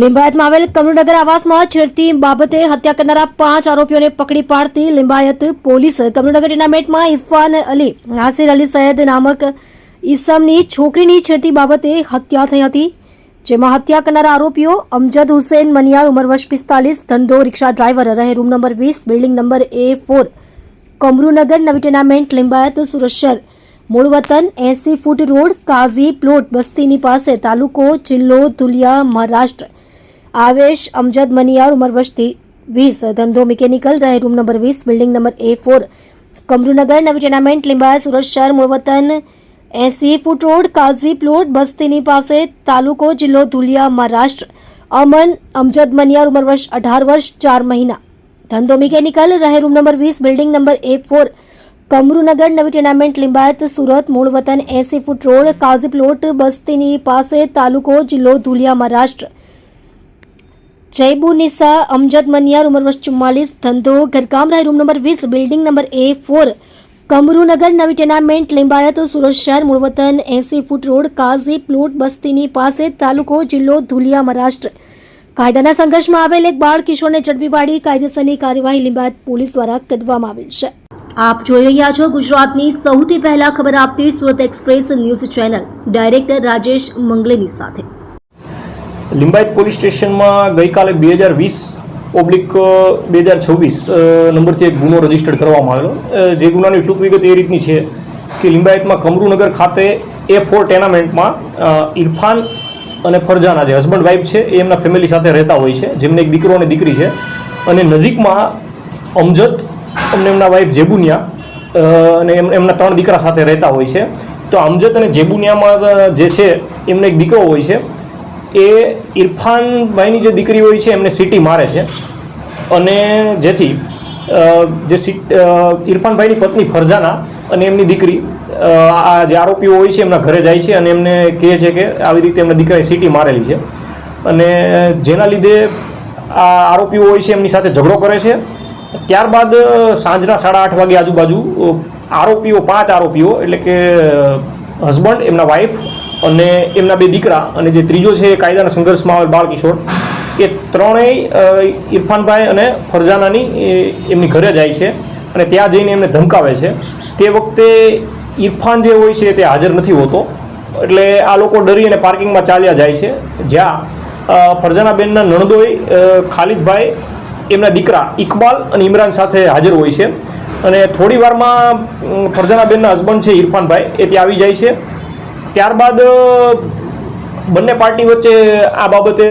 લિંબાયતમાં આવેલ કમરુનગર આવાસમાં છેડતી બાબતે હત્યા કરનારા 5 આરોપીઓને પકડી પાડતી લિંબાયત પોલીસ કમરુનગર ટુર્નામેન્ટમાં ઇરફાન અલી નાસિર અલી સૈયદ નામક ઈસમની છોકરીની છેડતી બાબતે હત્યા થઈ હતી, જેમાં હત્યા કરનારા આરોપીઓ અમજદ હુસૈન મનિયાર ઉંમર વર્ષ 45, ધંધો રિક્ષા ડ્રાઈવર, રહે room number 20, building number A4, કમરુનગર નવી ટુર્નામેન્ટ, લિંબાયત, સુરત શહેર, મૂળ વતન 80 ફૂટ રોડ, કાઝી પ્લોટ, બસ્તીની પાસે, તાલુકો જિલ્લો ધુલિયા, મહારાષ્ટ્ર. આવેશ અમજદ મનિયાર ઉંમર વર્ષ 20, ધંધો મિકેનિકલ, રહે room number 20, building number A4, કમરુનગર નવી ટુર્નામેન્ટ, લિંબાયત, સુરત શહેર, મૂળ વતન 80 ફૂટ રોડ, કાઝી પ્લોટ, બસ્તીની પાસે, તાલુકો જિલ્લો ધુલિયા, મહારાષ્ટ્ર. અમન અમજદ મનિયાર ઉંમર વર્ષ 18 વર્ષ 4 મહિના, ધંધો મિકેનિકલ, રહે room number 20, building number A4, કમરુનગર નવી ટુર્નામેન્ટ, લિંબાયત, સુરત, મૂળ વતન 80 ફૂટ રોડ, કાઝી પ્લોટ, બસ્તીની પાસે, તાલુકો જિલ્લો ધુલિયા, મહારાષ્ટ્ર. જયબુનિસા અમજદ મનિયાર ઉંમર વર્ષ 44, ધંધો ઘરકામ, રહે room number 20, building number A4, કમરુનગર નવી ટુર્નામેન્ટ, લિંબાયત, સુરત શહેર, મૂળ વતન 80 ફૂટ રોડ, કાઝી પ્લોટ, બસ્તીની પાસે, તાલુકો જિલ્લો ધુલિયા, મહારાષ્ટ્ર. કાયદાના સંઘર્ષમાં આવેલ એક બાળ કિશોરને ઝડપી પાડી કાયદેસરની કાર્યવાહી લિંબાયત પોલીસ દ્વારા કરવામાં આવેલ છે. આપ જોઈ રહ્યા છો ગુજરાતની સૌથી પહેલા ખબર આપતી Surat express news channel, director Rajesh મંગલેની સાથે. લિંબાયત પોલીસ સ્ટેશનમાં ગઈકાલે 2020/2026 નંબરથી એક ગુનો રજીસ્ટર્ડ કરવામાં આવેલો. જે ગુનાની ટૂંક વિગત એ રીતની છે કે લિંબાયતમાં કમરુનગર ખાતે A4 ટુર્નામેન્ટમાં ઇરફાન અને ફરજાના જે હસબન્ડ વાઇફ છે એ એમના ફેમિલી સાથે રહેતા હોય છે, જેમને એક દીકરો અને દીકરી છે. અને નજીકમાં અમજદ અને એમના વાઇફ જેબુનિયા અને એમના 3 દીકરા સાથે રહેતા હોય છે. તો અમજદ અને જેબુનિયામાં જે છે એમને એક દીકરો હોય છે, એ ઇરફાનભાઈની જે દીકરી હોય છે એમને સીટી મારે છે. અને જેથી ઇરફાનભાઈની પત્ની ફરજાના અને એમની દીકરી આ જે આરોપીઓ હોય છે એમના ઘરે જાય છે અને એમને કહે છે કે આવી રીતે એમના દીકરાએ સીટી મારેલી છે. અને જેના લીધે આ આરોપીઓ હોય છે એમની સાથે ઝઘડો કરે છે. ત્યારબાદ સાંજના 8:30 વાગે આજુબાજુ આરોપીઓ 5 આરોપીઓ એટલે કે હસબન્ડ, એમના વાઇફ અને એમના 2 દીકરા અને જે ત્રીજો છે એ કાયદાના સંઘર્ષમાં આવેલ બાળ કિશોર, એ ત્રણેય ઇરફાનભાઈ અને ફરજાનાની એમની ઘરે જાય છે અને ત્યાં જઈને એમને ધમકાવે છે. તે વખતે ઇરફાન જે હોય છે તે હાજર નથી હોતો, એટલે આ લોકો ડરી અને પાર્કિંગમાં ચાલ્યા જાય છે, જ્યાં ફરજાના બેનના નણદોય ખાલિદભાઈ, એમના દીકરા ઇકબાલ અને ઇમરાન સાથે હાજર હોય છે. અને થોડી વારમાં ફરજાના બેનના હસબન્ડ છે ઇરફાનભાઈ, એ ત્યાં આવી જાય છે. ત્યારબાદ બંને પાર્ટી વચ્ચે આ બાબતે